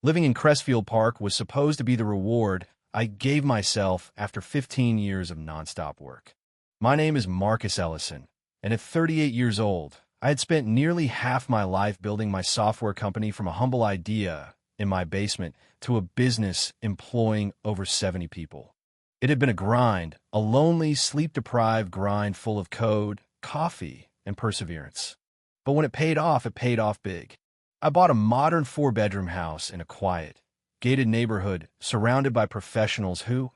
Living in Crestfield Park was supposed to be the reward I gave myself after 15 years of nonstop work. My name is Marcus Ellison, and at 38 years old, I had spent nearly half my life building my software company from a humble idea in my basement to a business employing over 70 people. It had been a grind, a lonely, sleep-deprived grind full of code, coffee, and perseverance. But when it paid off big. I bought a modern 4-bedroom house in a quiet, gated neighborhood surrounded by professionals who,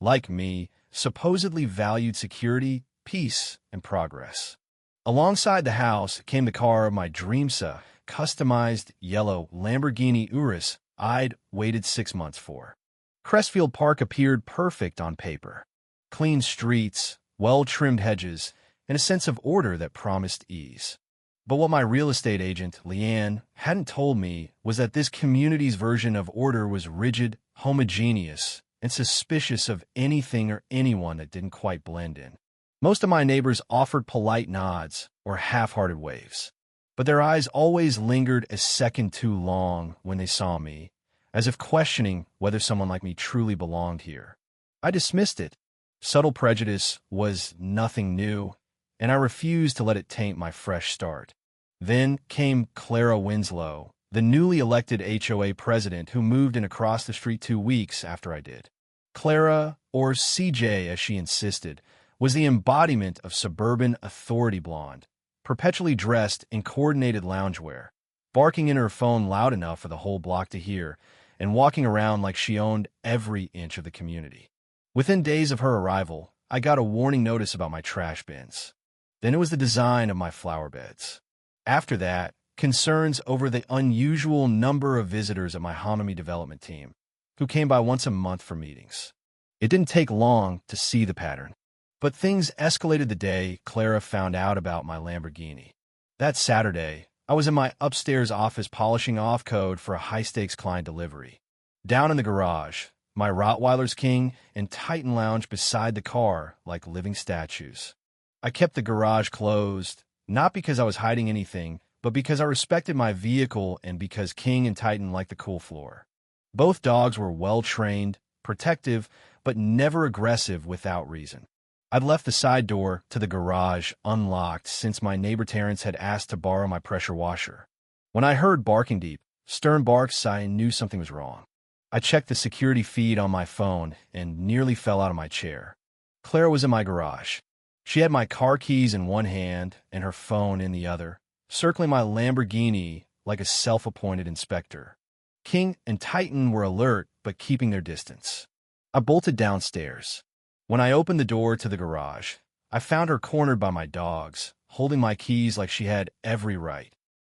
like me, supposedly valued security, peace, and progress. Alongside the house came the car of my dreams, a customized yellow Lamborghini Urus I'd waited 6 months for. Crestfield Park appeared perfect on paper. Clean streets, well-trimmed hedges, and a sense of order that promised ease. But what my real estate agent, Leanne, hadn't told me was that this community's version of order was rigid, homogeneous, and suspicious of anything or anyone that didn't quite blend in. Most of my neighbors offered polite nods or half-hearted waves, but their eyes always lingered a second too long when they saw me, as if questioning whether someone like me truly belonged here. I dismissed it. Subtle prejudice was nothing new, and I refused to let it taint my fresh start. Then came Clara Winslow, the newly elected HOA president who moved in across the street 2 weeks after I did. Clara, or CJ as she insisted, was the embodiment of suburban authority blonde, perpetually dressed in coordinated loungewear, barking into her phone loud enough for the whole block to hear, and walking around like she owned every inch of the community. Within days of her arrival, I got a warning notice about my trash bins. Then it was the design of my flower beds. After that, concerns over the unusual number of visitors at my Hanami development team, who came by once a month for meetings. It didn't take long to see the pattern. But things escalated the day Clara found out about my Lamborghini. That Saturday, I was in my upstairs office polishing off code for a high-stakes client delivery. Down in the garage, my Rottweiler's King and Titan lounge beside the car like living statues. I kept the garage closed, not because I was hiding anything, but because I respected my vehicle and because King and Titan liked the cool floor. Both dogs were well-trained, protective, but never aggressive without reason. I'd left the side door to the garage unlocked since my neighbor Terrence had asked to borrow my pressure washer. When I heard barking deep, stern barks, I knew something was wrong. I checked the security feed on my phone and nearly fell out of my chair. Clara was in my garage. She had my car keys in one hand and her phone in the other, circling my Lamborghini like a self-appointed inspector. King and Titan were alert but keeping their distance. I bolted downstairs. When I opened the door to the garage, I found her cornered by my dogs, holding my keys like she had every right.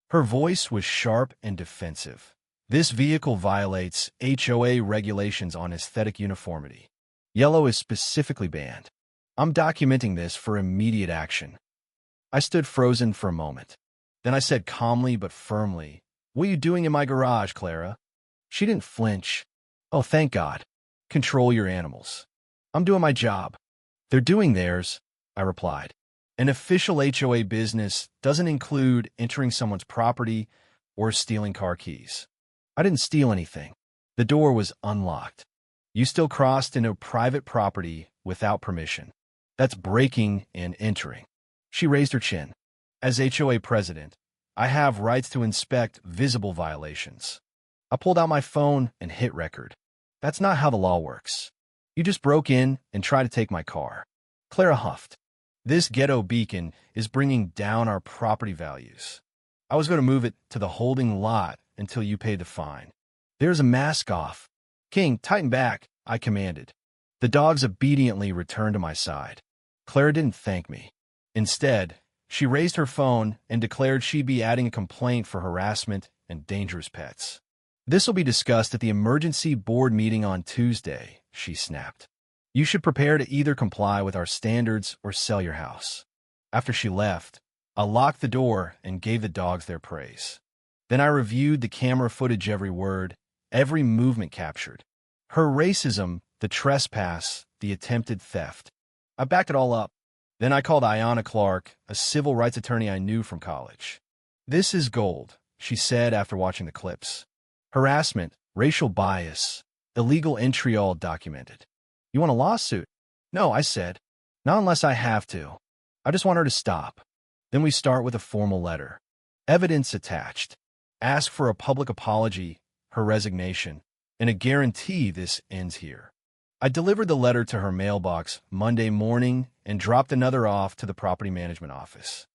Her voice was sharp and defensive. This vehicle violates HOA regulations on aesthetic uniformity. Yellow is specifically banned. I'm documenting this for immediate action. I stood frozen for a moment. Then I said calmly but firmly, "What are you doing in my garage, Clara?" She didn't flinch. "Oh, thank God. Control your animals. I'm doing my job." "They're doing theirs," I replied. An official HOA business doesn't include entering someone's property or stealing car keys. I didn't steal anything. The door was unlocked. You still crossed into private property without permission. That's breaking and entering. She raised her chin. As HOA president, I have rights to inspect visible violations. I pulled out my phone and hit record. That's not how the law works. You just broke in and tried to take my car. Clara huffed. This ghetto beacon is bringing down our property values. I was going to move it to the holding lot until you paid the fine. There's a mask off. King, tighten back, I commanded. The dogs obediently returned to my side. Clara didn't thank me. Instead, she raised her phone and declared she'd be adding a complaint for harassment and dangerous pets. "This will be discussed at the emergency board meeting on Tuesday," she snapped. "You should prepare to either comply with our standards or sell your house." After she left, I locked the door and gave the dogs their praise. Then I reviewed the camera footage, every word, every movement captured. Her racism, the trespass, the attempted theft. I backed it all up. Then I called Ayanna Clark, a civil rights attorney I knew from college. "This is gold," she said after watching the clips. "Harassment, racial bias, illegal entry all documented. You want a lawsuit? No, I said. Not unless I have to. I just want her to stop. Then we start with a formal letter. Evidence attached. Ask for a public apology, her resignation, and a guarantee this ends here. I delivered the letter to her mailbox Monday morning and dropped another off to the property management office.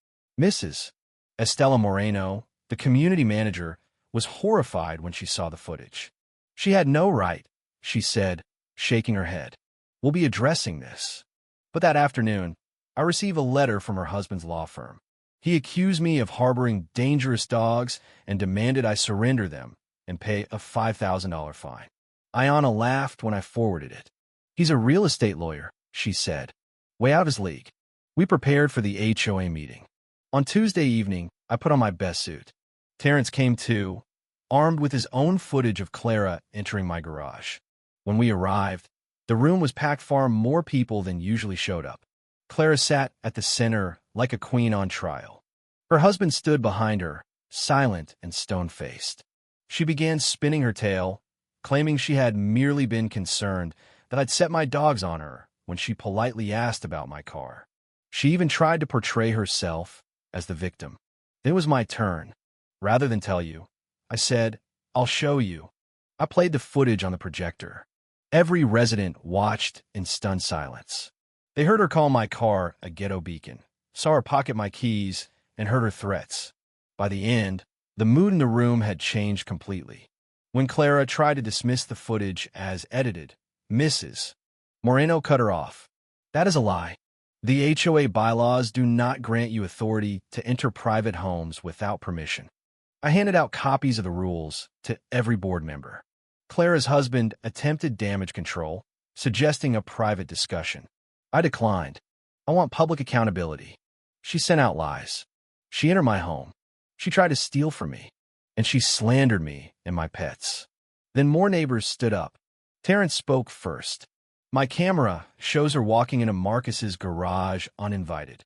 Mrs. Estela Moreno, the community manager, was horrified when she saw the footage. She had no right, she said, shaking her head. We'll be addressing this. But that afternoon, I received a letter from her husband's law firm. He accused me of harboring dangerous dogs and demanded I surrender them and pay a $5,000 fine. Ayana laughed when I forwarded it. He's a real estate lawyer, she said. Way out of his league. We prepared for the HOA meeting. On Tuesday evening, I put on my best suit. Terrence came too, armed with his own footage of Clara entering my garage. When we arrived, the room was packed far more people than usually showed up. Clara sat at the center like a queen on trial. Her husband stood behind her, silent and stone-faced. She began spinning her tale, claiming she had merely been concerned that I'd set my dogs on her when she politely asked about my car. She even tried to portray herself as the victim. It was my turn. Rather than tell you, I said, I'll show you. I played the footage on the projector. Every resident watched in stunned silence. They heard her call my car a ghetto beacon, saw her pocket my keys, and heard her threats. By the end, the mood in the room had changed completely. When Clara tried to dismiss the footage as edited, Mrs. Moreno cut her off. That is a lie. The HOA bylaws do not grant you authority to enter private homes without permission. I handed out copies of the rules to every board member. Clara's husband attempted damage control, suggesting a private discussion. I declined. I want public accountability. She sent out lies. She entered my home. She tried to steal from me, and she slandered me and my pets. Then more neighbors stood up. Terrence spoke first. My camera shows her walking into Marcus's garage uninvited.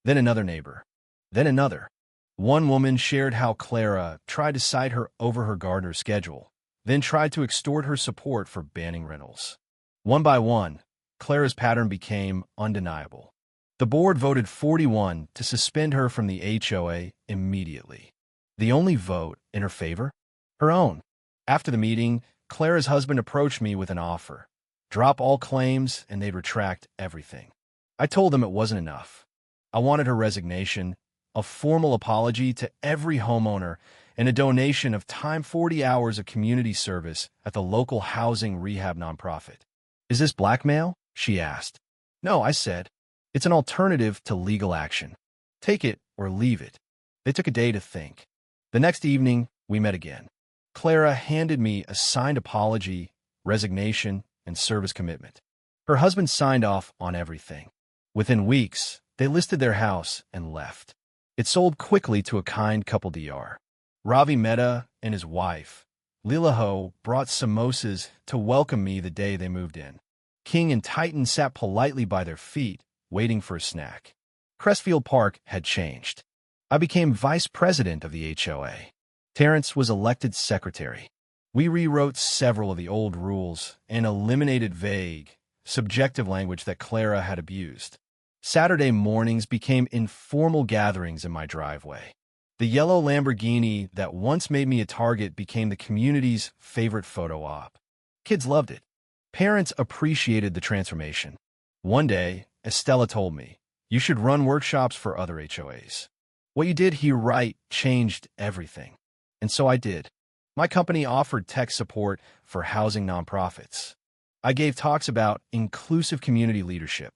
Then another neighbor. Then another. One woman shared how Clara tried to cite her over her gardener's schedule, then tried to extort her support for banning rentals. One by one, Clara's pattern became undeniable. The board voted 41 to suspend her from the HOA immediately. The only vote in her favor? Her own. After the meeting, Clara's husband approached me with an offer. Drop all claims and they'd retract everything. I told them it wasn't enough. I wanted her resignation, a formal apology to every homeowner, and a donation of 40 hours of community service at the local housing rehab nonprofit. Is this blackmail? She asked. No, I said. It's an alternative to legal action. Take it or leave it. They took a day to think. The next evening, we met again. Clara handed me a signed apology, resignation, and service commitment. Her husband signed off on everything. Within weeks, they listed their house and left. It sold quickly to a kind couple DR. Ravi Mehta and his wife, Lilaho, brought samosas to welcome me the day they moved in. King and Titan sat politely by their feet, waiting for a snack. Crestfield Park had changed. I became vice president of the HOA. Terrence was elected secretary. We rewrote several of the old rules and eliminated vague, subjective language that Clara had abused. Saturday mornings became informal gatherings in my driveway. The yellow Lamborghini that once made me a target became the community's favorite photo op. Kids loved it. Parents appreciated the transformation. One day, Estella told me, "You should run workshops for other HOAs." What you did here right changed everything. And so I did. My company offered tech support for housing nonprofits. I gave talks about inclusive community leadership.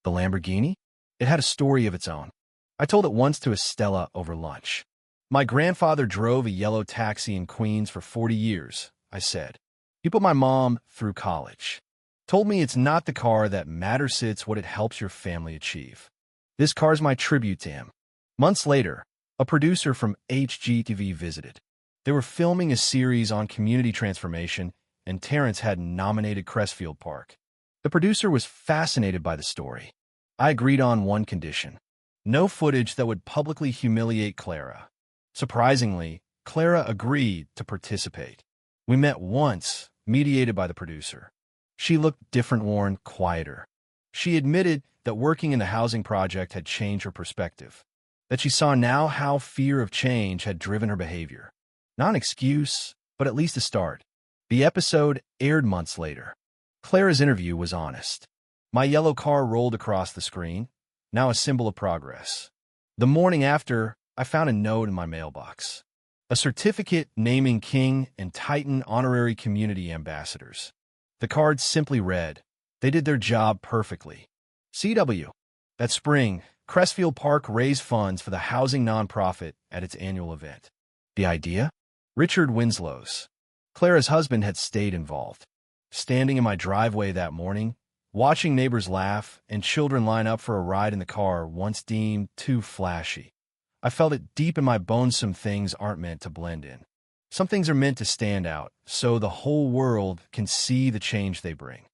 The Lamborghini? It had a story of its own. I told it once to Estella over lunch. My grandfather drove a yellow taxi in Queens for 40 years, I said. He put my mom through college. Told me it's not the car that matters, it's what it helps your family achieve. This car's my tribute to him. Months later, a producer from HGTV visited. They were filming a series on community transformation, and Terrence had nominated Crestfield Park. The producer was fascinated by the story. I agreed on one condition: no footage that would publicly humiliate Clara. Surprisingly, Clara agreed to participate. We met once, mediated by the producer. She looked different, worn, quieter. She admitted that working in the housing project had changed her perspective, that she saw now how fear of change had driven her behavior. Not an excuse, but at least a start. The episode aired months later. Clara's interview was honest. My yellow car rolled across the screen, now a symbol of progress. The morning after, I found a note in my mailbox. A certificate naming King and Titan honorary community ambassadors. The card simply read, "They did their job perfectly." CW. That spring, Crestfield Park raised funds for the housing nonprofit at its annual event. The idea? Richard Winslow's. Clara's husband had stayed involved. Standing in my driveway that morning, watching neighbors laugh and children line up for a ride in the car once deemed too flashy, I felt it deep in my bones. Some things aren't meant to blend in. Some things are meant to stand out, so the whole world can see the change they bring.